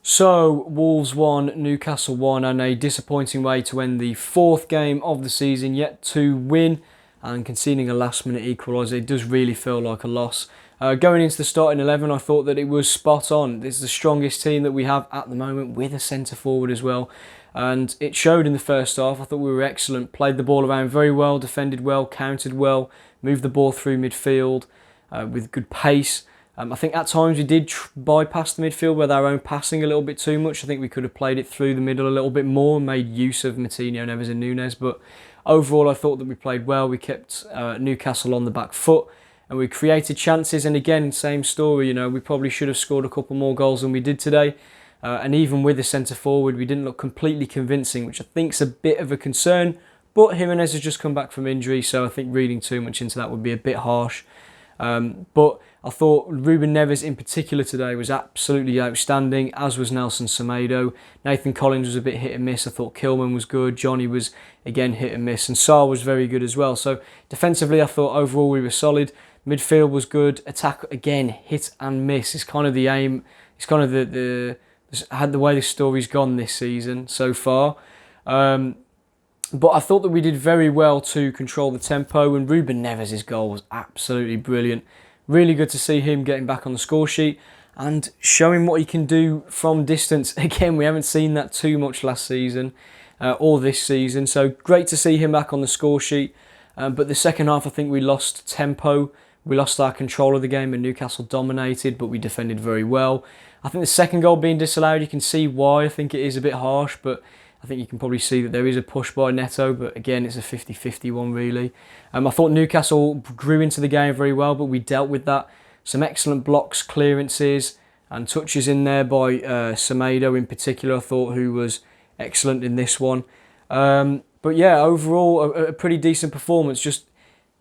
So, Wolves 1, Newcastle 1, and a disappointing way to end the fourth game of the season, yet to win and conceding a last minute equaliser. It does really feel like a loss. Going into the starting 11, I thought that it was spot on. This is the strongest team that we have at the moment, with a centre forward as well. And it showed in the first half. I thought we were excellent, played the ball around very well, defended well, countered well, moved the ball through midfield with good pace. I think at times we did bypass the midfield with our own passing a little bit too much. I think we could have played it through the middle a little bit more and made use of Moutinho, Neves and Nunes. But overall, I thought that we played well. We kept Newcastle on the back foot and we created chances. And again, same story, we probably should have scored a couple more goals than we did today. And even with the centre forward, we didn't look completely convincing, which I think's a bit of a concern. But Jimenez has just come back from injury, so I think reading too much into that would be a bit harsh. But I thought Ruben Neves in particular today was absolutely outstanding, as was Nelson Semedo. Nathan Collins was a bit hit and miss. I thought Kilman was good. Johnny was, again, hit and miss. And Sarr was very good as well. So defensively, I thought overall we were solid. Midfield was good. Attack, again, hit and miss. It's kind of the aim. It's kind of the way the story's gone this season so far. But I thought that we did very well to control the tempo, and Ruben Neves' goal was absolutely brilliant. Really good to see him getting back on the score sheet and showing what he can do from distance. Again, we haven't seen that too much last season or this season, so great to see him back on the score sheet. But the second half, I think we lost tempo. We lost our control of the game and Newcastle dominated, but we defended very well. I think the second goal being disallowed, you can see why. I think it is a bit harsh, but I think you can probably see that there is a push by Neto, but again, it's a 50-50 one, really. I thought Newcastle grew into the game very well, but we dealt with that. Some excellent blocks, clearances, and touches in there by Semedo in particular, I thought, who was excellent in this one. But yeah, overall, a pretty decent performance. Just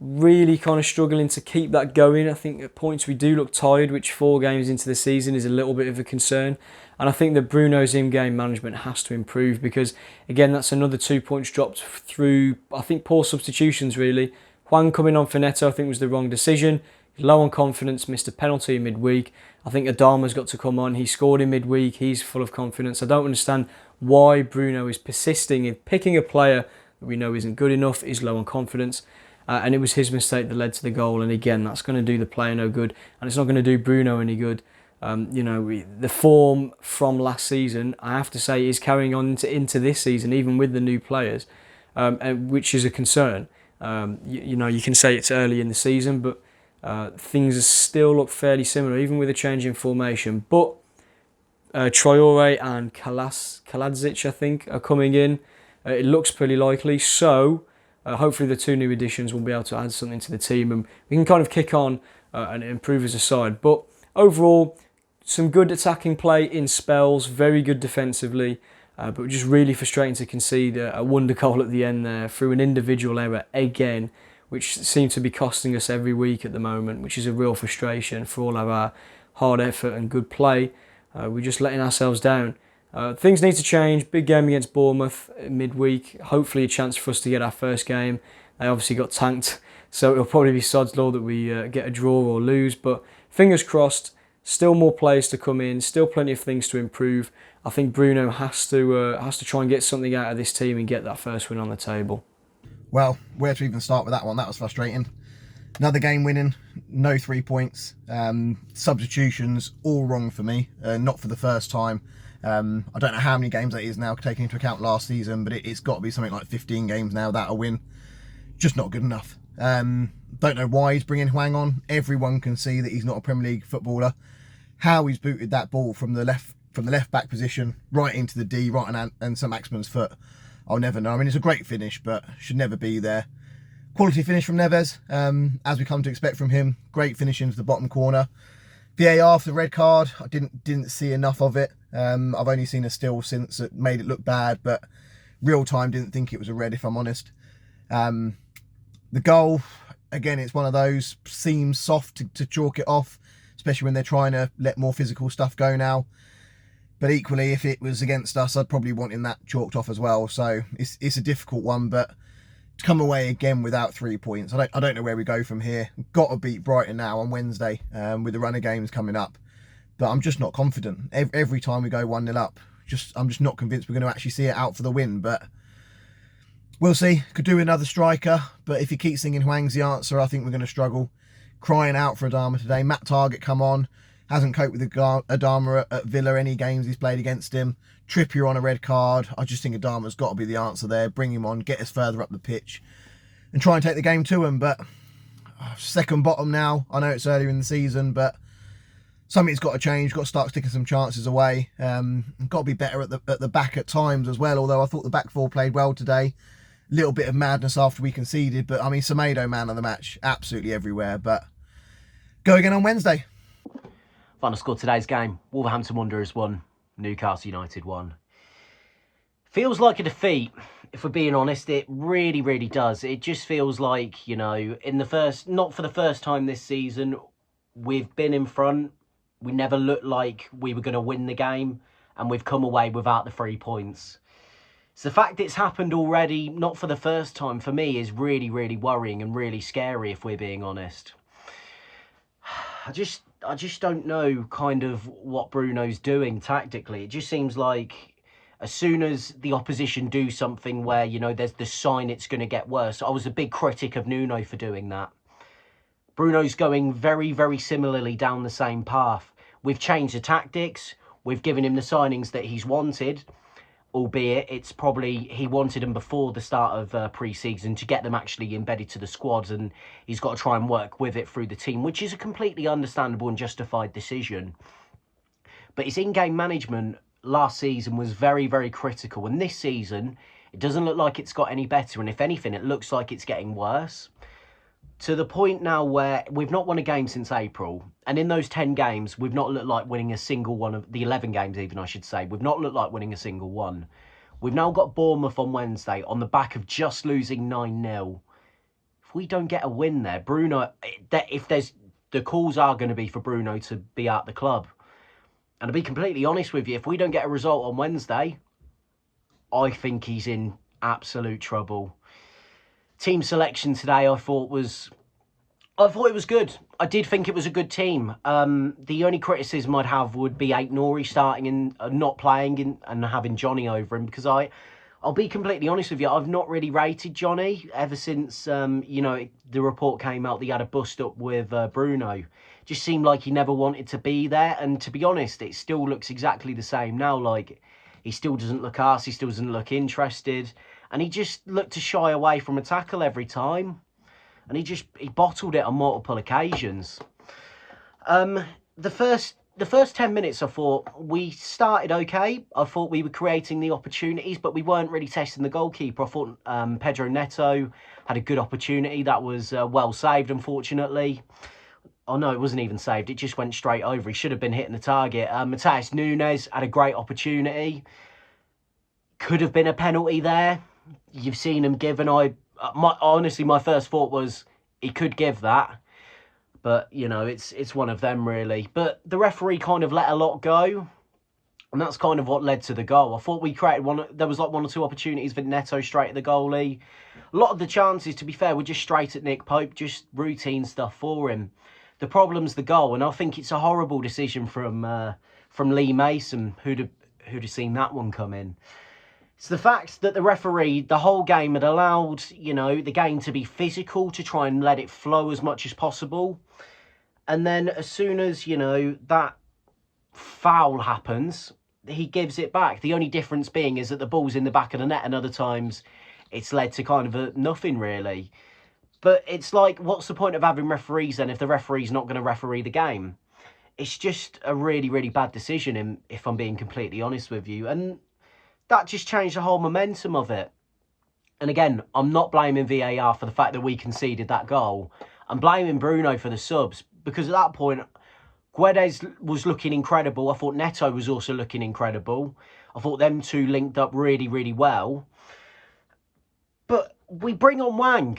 really kind of struggling to keep that going. I think at points we do look tired, which 4 games into the season is a little bit of a concern. And I think that Bruno's in-game management has to improve because, again, that's another 2 points dropped through, I think, poor substitutions, really. Juan coming on for Neto, I think, was the wrong decision. Low on confidence, missed a penalty in midweek. I think Adama's got to come on. He scored in midweek. He's full of confidence. I don't understand why Bruno is persisting in picking a player that we know isn't good enough, is low on confidence. And it was his mistake that led to the goal. And again, that's going to do the player no good. And it's not going to do Bruno any good. The form from last season, I have to say, is carrying on into this season, even with the new players, which is a concern. You can say it's early in the season, but things still look fairly similar, even with a change in formation. But Traore and Kaladzic, I think, are coming in. It looks pretty likely. So hopefully the 2 new additions will be able to add something to the team, and we can kind of kick on and improve as a side. But overall, some good attacking play in spells, very good defensively, but just really frustrating to concede a wonder goal at the end there through an individual error again, which seems to be costing us every week at the moment, which is a real frustration for all of our hard effort and good play. We're just letting ourselves down. Things need to change. Big game against Bournemouth midweek. Hopefully a chance for us to get our first game. They obviously got tanked, so it'll probably be sod's law that we get a draw or lose, but fingers crossed. Still more players to come in, still plenty of things to improve. I think Bruno has to try and get something out of this team and get that first win on the table. Well, where to even start with that one? That was frustrating. Another game winning, no 3 points. Substitutions, all wrong for me, not for the first time. I don't know how many games that is now, taking into account last season, but it's got to be something like 15 games now that a win. Just not good enough. Don't know why he's bringing Hwang on. Everyone can see that he's not a Premier League footballer. How he's booted that ball from the left back position right into the D, right on St Maximin's foot, I'll never know. I mean, it's a great finish, but should never be there. Quality finish from Neves, as we come to expect from him. Great finish into the bottom corner. VAR for the red card, I didn't see enough of it. I've only seen a still since it made it look bad, but real time didn't think it was a red, if I'm honest. The goal, again, it's one of those, seems soft to chalk it off, especially when they're trying to let more physical stuff go now. But equally, if it was against us, I'd probably want that chalked off as well. So it's a difficult one, but to come away again without 3 points, I don't know where we go from here. Got to beat Brighton now on Wednesday with the run of games coming up. but I'm just not confident. Every time we go 1-0 up, I'm just not convinced we're going to actually see it out for the win. But we'll see. Could do another striker, but if he keeps thinking Hwang's the answer, I think we're going to struggle. Crying out for Adama today. Matt Targett come on. Hasn't coped with Adama at Villa any games he's played against him. Trippier on a red card. I just think Adama's got to be the answer there. Bring him on, get us further up the pitch and try and take the game to him. But second bottom now. I know it's earlier in the season, but something's got to change. Got to start sticking some chances away. Got to be better at the back at times as well, although I thought the back four played well today. Little bit of madness after we conceded, but I mean, Semedo, man of the match, absolutely everywhere. But go again on Wednesday. Final score today's game: Wolverhampton Wanderers 1, Newcastle United 1. Feels like a defeat, if we're being honest. It really, really does. It just feels like, you know, not for the first time this season, we've been in front. We never looked like we were going to win the game, and we've come away without the 3 points. So the fact it's happened already, not for the first time, for me is really, really worrying and really scary, if we're being honest. I just don't know kind of what Bruno's doing tactically. It just seems like as soon as the opposition do something where, you know, there's the sign it's going to get worse. I was a big critic of Nuno for doing that. Bruno's going very, very similarly down the same path. We've changed the tactics. We've given him the signings that he's wanted, albeit it's probably he wanted them before the start of pre-season to get them actually embedded to the squads, and he's got to try and work with it through the team, which is a completely understandable and justified decision. But his in-game management last season was very, very critical, and this season it doesn't look like it's got any better, and if anything it looks like it's getting worse, to the point now where we've not won a game since April, and in those 10 games, we've not looked like winning a single one of the 11 games even, I should say. We've not looked like winning a single one. We've now got Bournemouth on Wednesday on the back of just losing 9-0. If we don't get a win there, Bruno, the calls are going to be for Bruno to be at the club. And to be completely honest with you, if we don't get a result on Wednesday, I think he's in absolute trouble. Team selection today, I thought it was good. I did think it was a good team. The only criticism I'd have would be Aït-Nouri starting and not playing and having Johnny over him, because I'll be completely honest with you, I've not really rated Johnny ever since you know, the report came out that he had a bust up with Bruno. Just seemed like he never wanted to be there, and to be honest, it still looks exactly the same now. Like, he still doesn't look arsed, he still doesn't look interested. And he just looked to shy away from a tackle every time. And he bottled it on multiple occasions. The first 10 minutes, I thought we started okay. I thought we were creating the opportunities, but we weren't really testing the goalkeeper. I thought Pedro Neto had a good opportunity. That was well saved, unfortunately. Oh, no, it wasn't even saved. It just went straight over. He should have been hitting the target. Matheus Nunes had a great opportunity. Could have been a penalty there. You've seen him give, and honestly, my first thought was he could give that, but you know, it's one of them really. But the referee kind of let a lot go, and that's kind of what led to the goal. I thought we created there was like 1 or 2 opportunities for Neto straight at the goalie. A lot of the chances, to be fair, were just straight at Nick Pope, just routine stuff for him. The problem's the goal, and I think it's a horrible decision from Lee Mason, who'd have seen that one come in. It's the fact that the referee, the whole game, had allowed, you know, the game to be physical, to try and let it flow as much as possible. And then as soon as, you know, that foul happens, he gives it back. The only difference being is that the ball's in the back of the net, and other times it's led to kind of nothing really. But it's like, what's the point of having referees then if the referee's not going to referee the game? It's just a really, really bad decision, if I'm being completely honest with you. And that just changed the whole momentum of it. And again, I'm not blaming VAR for the fact that we conceded that goal. I'm blaming Bruno for the subs, because at that point, Guedes was looking incredible. I thought Neto was also looking incredible. I thought them two linked up really, really well. But we bring on Hwang.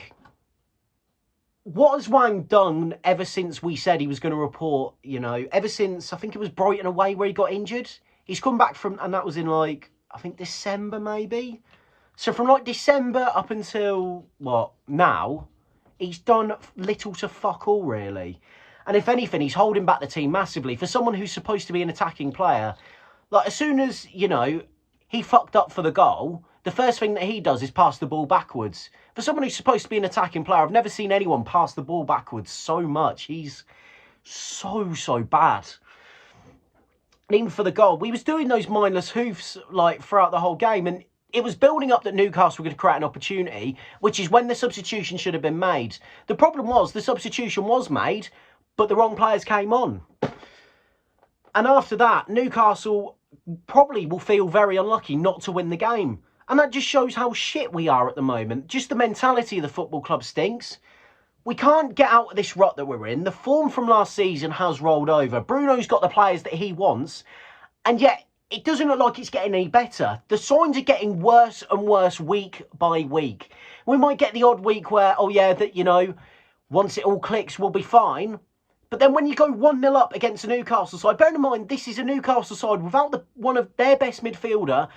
What has Hwang done ever since we said he was going to report, you know, ever since, I think it was Brighton away where he got injured? He's come back from, and that was in like, I think December maybe. So from like December up until, what, now, he's done little to fuck all really. And if anything, he's holding back the team massively. For someone who's supposed to be an attacking player, like as soon as, you know, he fucked up for the goal, the first thing that he does is pass the ball backwards. For someone who's supposed to be an attacking player, I've never seen anyone pass the ball backwards so much. He's so bad. And even for the goal, we was doing those mindless hoofs like throughout the whole game, and it was building up that Newcastle were going to create an opportunity, which is when the substitution should have been made. The problem was the substitution was made, but the wrong players came on. And after that, Newcastle probably will feel very unlucky not to win the game. And that just shows how shit we are at the moment. Just the mentality of the football club stinks. We can't get out of this rut that we're in. The form from last season has rolled over. Bruno's got the players that he wants, and yet it doesn't look like it's getting any better. The signs are getting worse and worse week by week. We might get the odd week where, oh yeah, that, you know, once it all clicks, we'll be fine. But then when you go 1-0 up against a Newcastle side, bear in mind, this is a Newcastle side without one of their best midfielder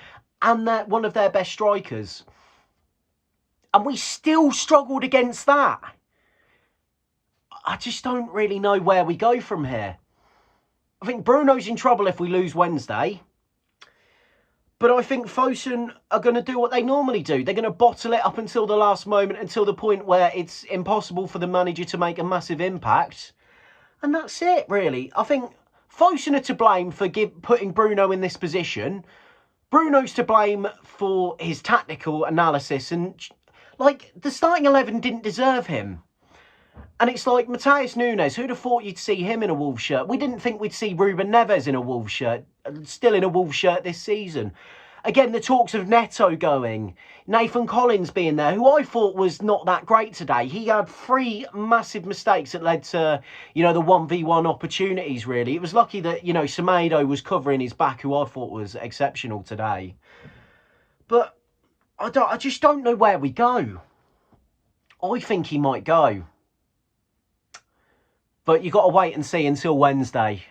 and one of their best strikers. And we still struggled against that. I just don't really know where we go from here. I think Bruno's in trouble if we lose Wednesday. But I think Fosun are going to do what they normally do. They're going to bottle it up until the last moment, until the point where it's impossible for the manager to make a massive impact. And that's it, really. I think Fosun are to blame for putting Bruno in this position. Bruno's to blame for his tactical analysis. And, like, the starting 11 didn't deserve him. And it's like Matheus Nunes, who'd have thought you'd see him in a Wolves shirt? We didn't think we'd see Ruben Neves in a Wolves shirt, still in a Wolves shirt this season. Again, the talks of Neto going, Nathan Collins being there, who I thought was not that great today. He had 3 massive mistakes that led to, you know, the 1v1 opportunities, really. It was lucky that, you know, Semedo was covering his back, who I thought was exceptional today. But I just don't know where we go. I think he might go. But you've got to wait and see until Wednesday.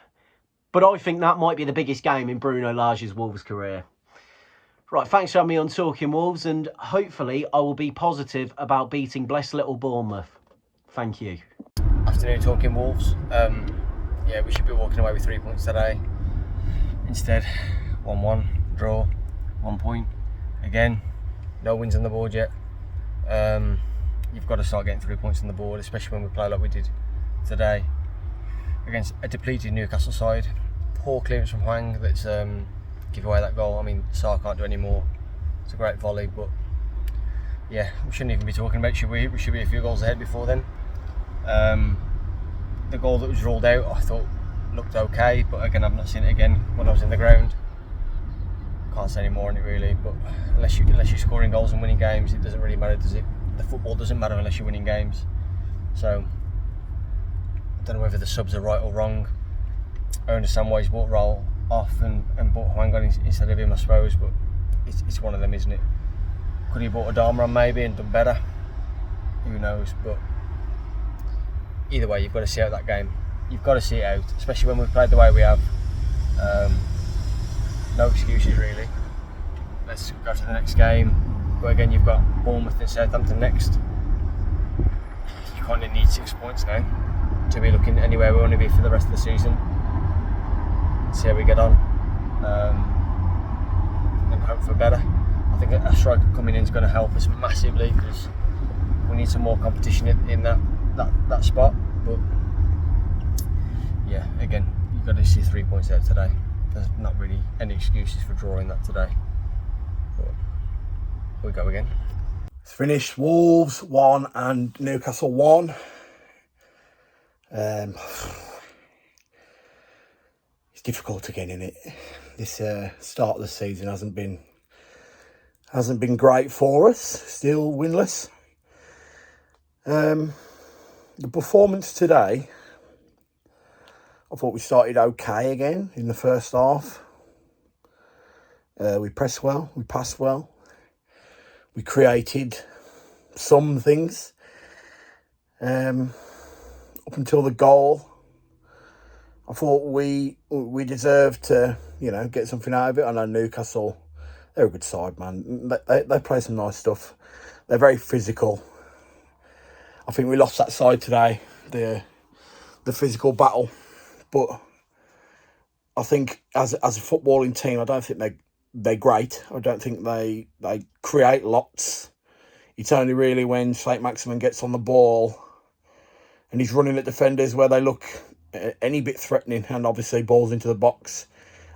But I think that might be the biggest game in Bruno Lage's Wolves career. Right, thanks for having me on Talking Wolves, and hopefully I will be positive about beating blessed little Bournemouth. Thank you. Afternoon, Talking Wolves. Yeah, we should be walking away with 3 points today. Instead, 1-1, draw, 1 point. Again, no wins on the board yet. You've got to start getting 3 points on the board, especially when we play like we did today against a depleted Newcastle side. Poor clearance from Hwang that's give away that goal. I mean, Sarr can't do any more. It's a great volley, but yeah, we shouldn't even be talking about it, should we? We should be a few goals ahead before then. The goal that was ruled out, I thought looked okay, but again, I've not seen it again when I was in the ground. Can't say any more on it really, but unless you're scoring goals and winning games, it doesn't really matter, does it? The football doesn't matter unless you're winning games. So I don't know whether the subs are right or wrong. I understand why he's brought Roll off and brought Hwang on instead of him, I suppose, but it's one of them, isn't it? Could he have brought Adama on maybe and done better? Who knows? But either way, you've got to see out that game. You've got to see it out, especially when we've played the way we have. No excuses really. Let's go to the next game. But again, you've got Bournemouth and Southampton next. You kind of need 6 points now to be looking anywhere we want to be for the rest of the season. See how we get on, and hope for better. I think a striker coming in is going to help us massively because we need some more competition in that spot. But yeah, again, you've got to see 3 points out today. There's not really any excuses for drawing that today. But we go again. It's finished. Wolves 1 and Newcastle 1. It's difficult again, isn't it? This start of the season hasn't been great for us. Still winless. The performance today, I thought we started okay again in the first half. We pressed well, we passed well, we created some things. Up until the goal, I thought we deserved to, you know, get something out of it. I know Newcastle, they're a good side, man. They play some nice stuff. They're very physical. I think we lost that side today. The the physical battle. But I think as a footballing team, I don't think they're great. I don't think they create lots. It's only really when St. Maximin gets on the ball and he's running at defenders where they look any bit threatening, and obviously balls into the box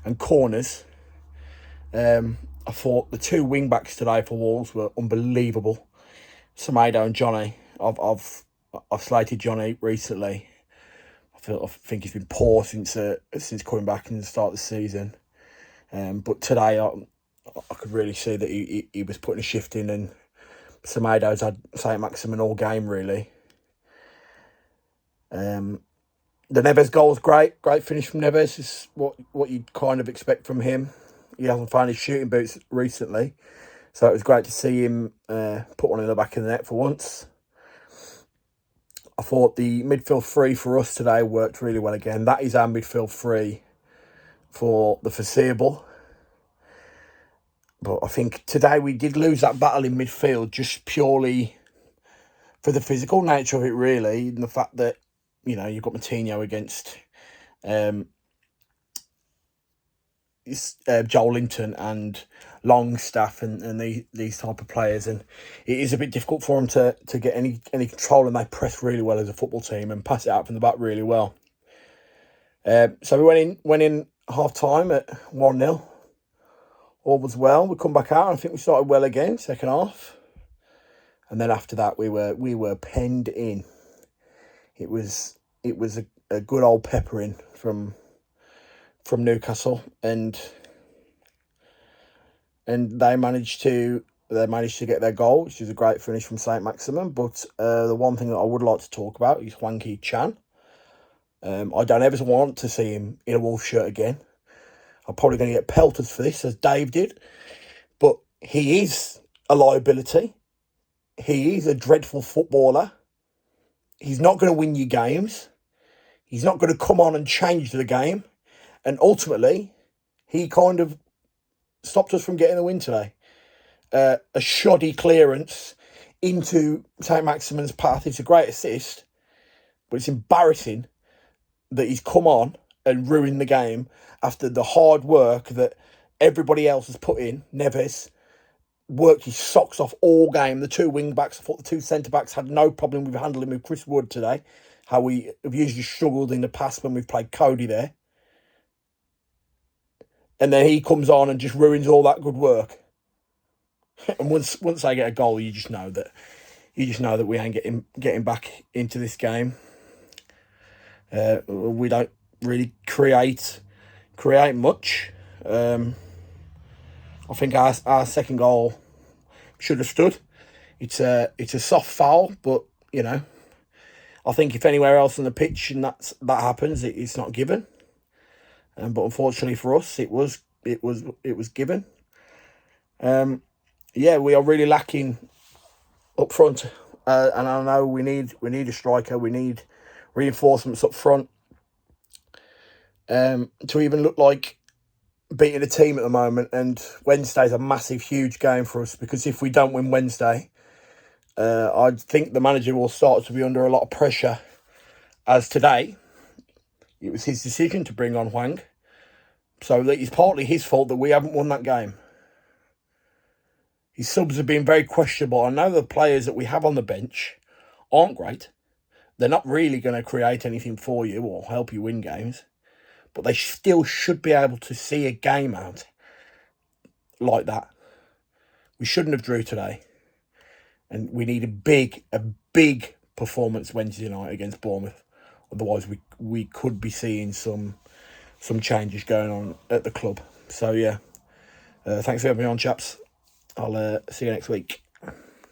and corners. I thought the two wing backs today for Wolves were unbelievable. Semedo and Johnny. I've slated Johnny recently. I think he's been poor since coming back in the start of the season. But today I could really see that he was putting a shift in, and Semedo's had St. Maximin all game really. The Neves goal was great finish from Neves. Is what you'd kind of expect from him. He hasn't found his shooting boots recently, so it was great to see him put one in the back of the net for once. I thought the midfield three for us today worked really well again. That is our midfield three for the foreseeable. But I think today we did lose that battle in midfield just purely for the physical nature of it, really, and the fact that, you know, you've got Moutinho against Joel Linton and Longstaff and these type of players, and it is a bit difficult for them to get any control, and they press really well as a football team and pass it out from the back really well. So we went in half time at 1-0. All was well. We come back out, and I think we started well again second half, and then after that we were penned in. It was a good old peppering from Newcastle, and they managed to get their goal, which is a great finish from St. Maximin. But the one thing that I would like to talk about is hee-chan. I don't ever want to see him in a Wolves shirt again. I'm probably going to get pelted for this, as Dave did, but he is a liability. He is a dreadful footballer. He's not going to win you games. He's not going to come on and change the game. And ultimately, he kind of stopped us from getting a win today. A shoddy clearance into St. Maximin's path. It's a great assist, but it's embarrassing that he's come on and ruined the game after the hard work that everybody else has put in. Neves worked his socks off all game. The two wing-backs, I thought the two centre-backs had no problem with handling with Chris Wood today. How we have usually struggled in the past when we've played Cody there. And then he comes on and just ruins all that good work. And once they get a goal, you just know that we ain't getting back into this game. We don't really create much. I think our second goal should have stood. It's a soft foul, but you know, I think if anywhere else on the pitch and that happens, it's not given. But unfortunately for us, it was given. Yeah, we are really lacking up front, and I know we need a striker. We need reinforcements up front to even look like beating a team at the moment. And Wednesday's a massive, huge game for us, because if we don't win Wednesday, I think the manager will start to be under a lot of pressure. As today, it was his decision to bring on Hwang. So that it's partly his fault that we haven't won that game. His subs have been very questionable. I know the players that we have on the bench aren't great. They're not really going to create anything for you or help you win games. But they still should be able to see a game out like that. We shouldn't have drew today. And we need a big performance Wednesday night against Bournemouth. Otherwise, we could be seeing some changes going on at the club. So, yeah. Thanks for having me on, chaps. I'll see you next week.